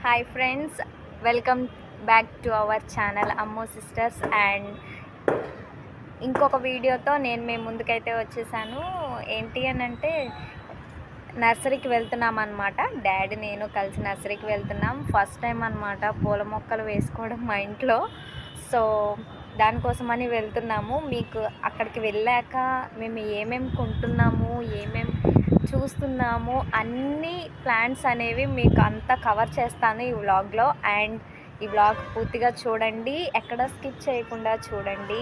Hi friends, welcome back to our channel అమ్మో sisters. And ఇంకొక వీడియోతో నేను మీ ముందుకైతే వచ్చేసాను. ఏంటి అని అంటే నర్సరీకి వెళ్తున్నాం అనమాట. డాడీ నేను కలిసి నర్సరీకి వెళ్తున్నాం. ఫస్ట్ టైం అనమాట పూల మొక్కలు వేసుకోవడం మా ఇంట్లో. సో దానికోసమని వెళ్తున్నాము. మీకు అక్కడికి వెళ్ళాక మేము ఏమేమి కొంటున్నాము, ఏమేమి చూస్తున్నాము, అన్ని ప్లాంట్స్ అనేవి మీకు అంతా కవర్ చేస్తాను ఈ వ్లాగ్లో. అండ్ ఈ వ్లాగ్ పూర్తిగా చూడండి, ఎక్కడ స్కిప్ చేయకుండా చూడండి.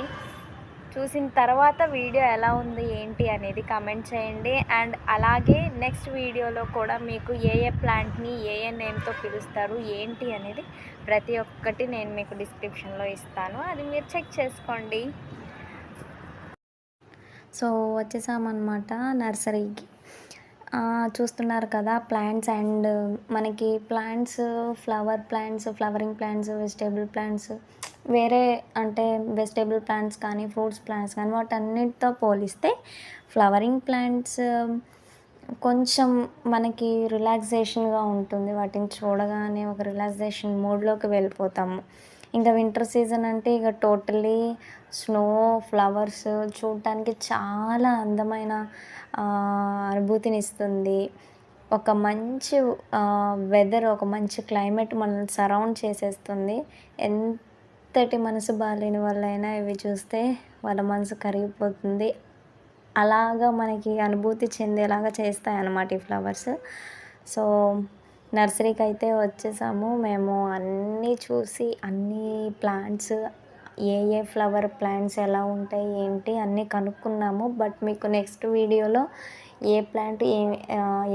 చూసిన తర్వాత వీడియో ఎలా ఉంది ఏంటి అనేది కామెంట్ చేయండి. అండ్ అలాగే నెక్స్ట్ వీడియోలో కూడా మీకు ఏ ప్లాంట్ని ఏ నేమ్తో పిలుస్తారు ఏంటి అనేది ప్రతి ఒక్కటి నేను మీకు డిస్క్రిప్షన్లో ఇస్తాను, అది మీరు చెక్ చేసుకోండి. సో వచ్చేసామన్నమాట నర్సరీకి. చూస్తున్నారు కదా ప్లాంట్స్. అండ్ మనకి plants, flowering plants, vegetable plants, వేరే అంటే వెజిటేబుల్ ప్లాంట్స్ కానీ ఫ్రూట్స్ ప్లాంట్స్ కానీ వాటన్నిటితో పోలిస్తే ఫ్లవరింగ్ ప్లాంట్స్ కొంచెం మనకి రిలాక్సేషన్గా ఉంటుంది. వాటిని చూడగానే ఒక రిలాక్సేషన్ మూడ్లోకి వెళ్ళిపోతాము. ఇంకా వింటర్ సీజన్ అంటే ఇక టోటలీ స్నో, ఫ్లవర్స్ చూడటానికి చాలా అందమైన అనుభూతిని ఇస్తుంది. ఒక మంచి వెదర్, ఒక మంచి క్లైమేట్ మనల్ని సరౌండ్ చేసేస్తుంది. ఎంతటి మనసు బాలేని వాళ్ళైనా ఇవి చూస్తే వాళ్ళ మనసు కరిగిపోతుంది. అలాగా మనకి అనుభూతి చెందేలాగా చేస్తాయన్నమాట ఈ ఫ్లవర్స్. సో నర్సరీకి అయితే వచ్చేసాము మేము. అన్నీ చూసి అన్ని ప్లాంట్స్, ఏ ఫ్లవర్ ప్లాంట్స్ ఎలా ఉంటాయి ఏంటి అన్నీ కనుక్కున్నాము. బట్ మీకు నెక్స్ట్ వీడియోలో ఏ ప్లాంట్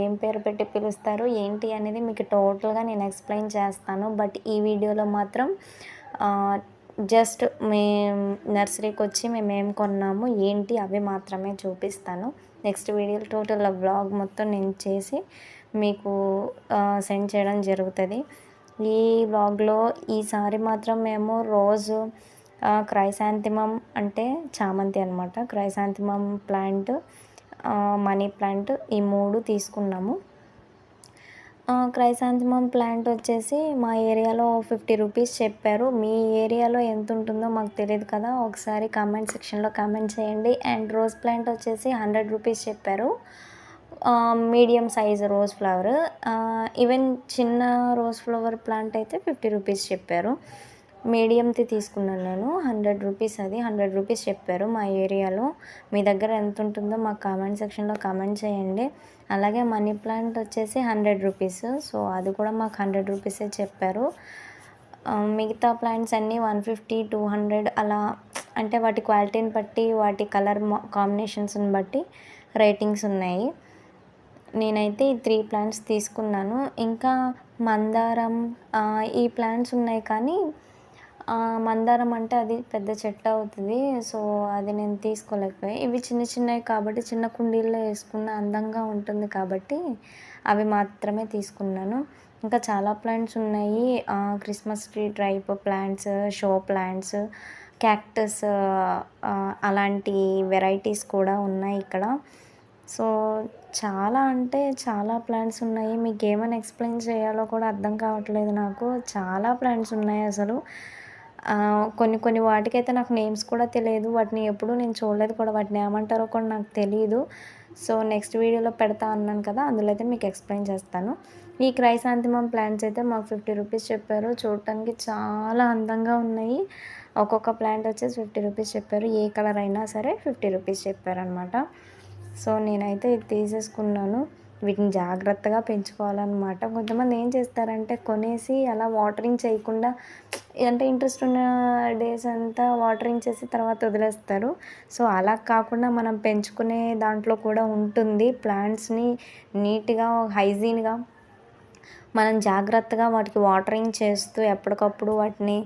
ఏం పేరు పెట్టి పిలుస్తారు ఏంటి అనేది మీకు టోటల్గా నేను ఎక్స్ప్లెయిన్ చేస్తాను. బట్ ఈ వీడియోలో మాత్రం జస్ట్ మేము నర్సరీకి వచ్చి మేము ఏం కొన్నాము ఏంటి అవి మాత్రమే చూపిస్తాను. నెక్స్ట్ వీడియోలో టోటల్ వ్లాగ్ మొత్తం నేను చేసి మీకు సెండ్ చేయడం జరుగుతుంది. ఈ వ్లాగ్లో ఈసారి మాత్రం మేము రోజు క్రైసాంతిమం అంటే చామంతి అనమాట, క్రైసాంతిమం ప్లాంట్, మనీ ప్లాంట్, ఈ 3 తీసుకున్నాము. క్రైసాంతిమం ప్లాంట్ వచ్చేసి మా ఏరియాలో 50 రూపీస్ చెప్పారు. మీ ఏరియాలో ఎంత ఉంటుందో మాకు తెలియదు కదా, ఒకసారి కామెంట్ సెక్షన్లో కామెంట్ చేయండి. అండ్ రోజ్ ప్లాంట్ వచ్చేసి 100 రూపీస్ చెప్పారు. Medium size rose flower, even చిన్న రోజ్ ఫ్లవర్ ప్లాంట్ అయితే 50 రూపీస్ చెప్పారు. మీడియంది తీసుకున్నాను నేను, 100 రూపీస్, అది 100 రూపీస్ చెప్పారు మా ఏరియాలో. మీ దగ్గర ఎంత ఉంటుందో మాకు కామెంట్ సెక్షన్లో కామెంట్ చేయండి. అలాగే మనీ ప్లాంట్ వచ్చేసి 100 రూపీస్. సో అది కూడా మాకు 100 రూపీసే చెప్పారు. మిగతా ప్లాంట్స్ అన్నీ 150, 200 అలా, అంటే వాటి క్వాలిటీని బట్టి, వాటి కలర్ కాంబినేషన్స్ని బట్టి రేటింగ్స్ ఉన్నాయి. నేనైతే ఈ 3 ప్లాంట్స్ తీసుకున్నాను. ఇంకా మందారం, ఈ ప్లాంట్స్ ఉన్నాయి కానీ మందారం అంటే అది పెద్ద చెట్టు అవుతుంది. సో అది నేను తీసుకోలేకపోయాను. ఇవి చిన్న చిన్నవి కాబట్టి చిన్న కుండీల్లో వేసుకున్న అందంగా ఉంటుంది కాబట్టి అవి మాత్రమే తీసుకున్నాను. ఇంకా చాలా ప్లాంట్స్ ఉన్నాయి. Christmas tree type plants, show plants, cactus, అలాంటి వెరైటీస్ కూడా ఉన్నాయి ఇక్కడ. సో చాలా అంటే చాలా ప్లాంట్స్ ఉన్నాయి. మీకు ఏమైనా ఎక్స్ప్లెయిన్ చేయాలో కూడా అర్థం కావట్లేదు నాకు. చాలా ప్లాంట్స్ ఉన్నాయి అసలు. కొన్ని వాటికైతే నాకు నేమ్స్ కూడా తెలియదు. వాటిని ఎప్పుడూ నేను చూడలేదు కూడా. వాటిని ఏమంటారో కూడా నాకు తెలీదు. సో నెక్స్ట్ వీడియోలో పెడతా అన్నాను కదా, అందులో అయితే మీకు ఎక్స్ప్లెయిన్ చేస్తాను. ఈ క్రైసాంతిమం ప్లాంట్స్ అయితే మాకు 50 రూపీస్ చెప్పారు. చూడటానికి చాలా అందంగా ఉన్నాయి. ఒక్కొక్క ప్లాంట్ వచ్చేసి 50 రూపీస్ చెప్పారు. ఏ కలర్ అయినా సరే 50 రూపీస్ చెప్పారనమాట. సో నేనైతే ఇది తీసేసుకున్నాను. వీటిని జాగ్రత్తగా పెంచుకోవాలన్నమాట. కొంతమంది ఏం చేస్తారంటే కొనేసి అలా వాటరింగ్ చేయకుండా, అంటే ఇంట్రెస్ట్ ఉన్న డేస్ అంతా వాటరింగ్ చేసి తర్వాత వదిలేస్తారు. సో అలా కాకుండా మనం పెంచుకునే దాంట్లో కూడా ఉంటుంది. ప్లాంట్స్ని నీట్గా, హైజీన్గా మనం జాగ్రత్తగా వాటికి వాటరింగ్ చేస్తూ ఎప్పటికప్పుడు వాటిని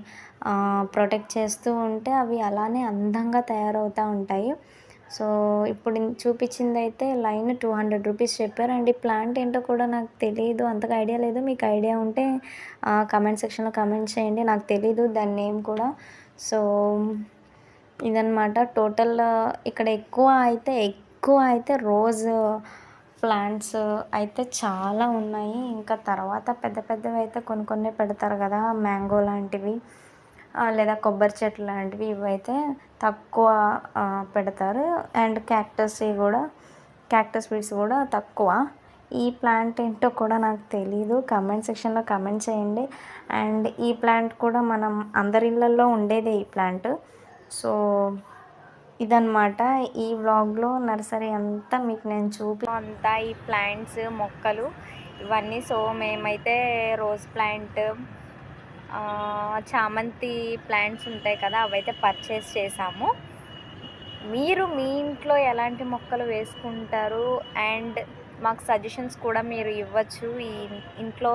ప్రొటెక్ట్ చేస్తూ ఉంటే అవి అలానే అందంగా తయారవుతూ ఉంటాయి. సో ఇప్పుడు చూపించింది అయితే లైన్ 200 రూపీస్ చెప్పారు. అండ్ ఈ ప్లాంట్ ఏంటో కూడా నాకు తెలియదు, అంతగా ఐడియా లేదు. మీకు ఐడియా ఉంటే కామెంట్ సెక్షన్లో కామెంట్ చేయండి. నాకు తెలీదు దాని నేమ్ కూడా. సో ఇదన్నమాట టోటల్. ఇక్కడ ఎక్కువ అయితే రోజ్ ప్లాంట్స్ అయితే చాలా ఉన్నాయి. ఇంకా తర్వాత పెద్ద పెద్దవి అయితే కొన్ని కొన్ని పెడతారు కదా, మ్యాంగో లాంటివి లేదా కొబ్బరి చెట్లు లాంటివి, ఇవైతే తక్కువ పెడతారు. అండ్ క్యాక్టస్ సీడ్స్ కూడా తక్కువ. ఈ ప్లాంట్ ఏంటో కూడా నాకు తెలీదు, కామెంట్ సెక్షన్లో కామెంట్ చేయండి. అండ్ ఈ ప్లాంట్ కూడా మనం అందరి ఇళ్ళల్లో ఉండేదే ఈ ప్లాంట్. సో ఇదన్నమాట ఈ వ్లాగ్లో నర్సరీ అంతా మీకు నేను అంతా ఈ ప్లాంట్స్ మొక్కలు ఇవన్నీ. సో మేమైతే రోజ్ ప్లాంట్, చామంతి ప్లాంట్స్ ఉంటాయి కదా, అవైతే పర్చేస్ చేసాము. మీరు మీ ఇంట్లో ఎలాంటి మొక్కలు వేసుకుంటారు అండ్ మాకు సజెషన్స్ కూడా మీరు ఇవ్వచ్చు. ఈ ఇంట్లో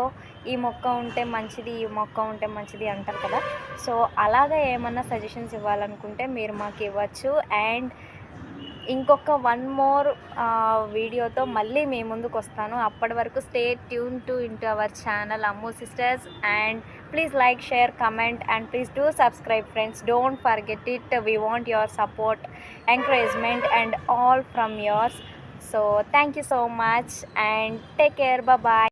ఈ మొక్క ఉంటే మంచిది, ఈ మొక్క ఉంటే మంచిది అంటారు కదా, సో అలాగా ఏమన్నా సజెషన్స్ ఇవ్వాలనుకుంటే మీరు మాకు ఇవ్వచ్చు. అండ్ ఇంకొక వన్ మోర్ వీడియోతో మళ్ళీ మీ ముందుకు వస్తాను. అప్పటి వరకు stay tune to our channel Ammu sisters. And please like, share, comment and please do subscribe friends. Don't forget it. We want your support, encouragement and all from yours. So thank you so much and take care. Bye bye.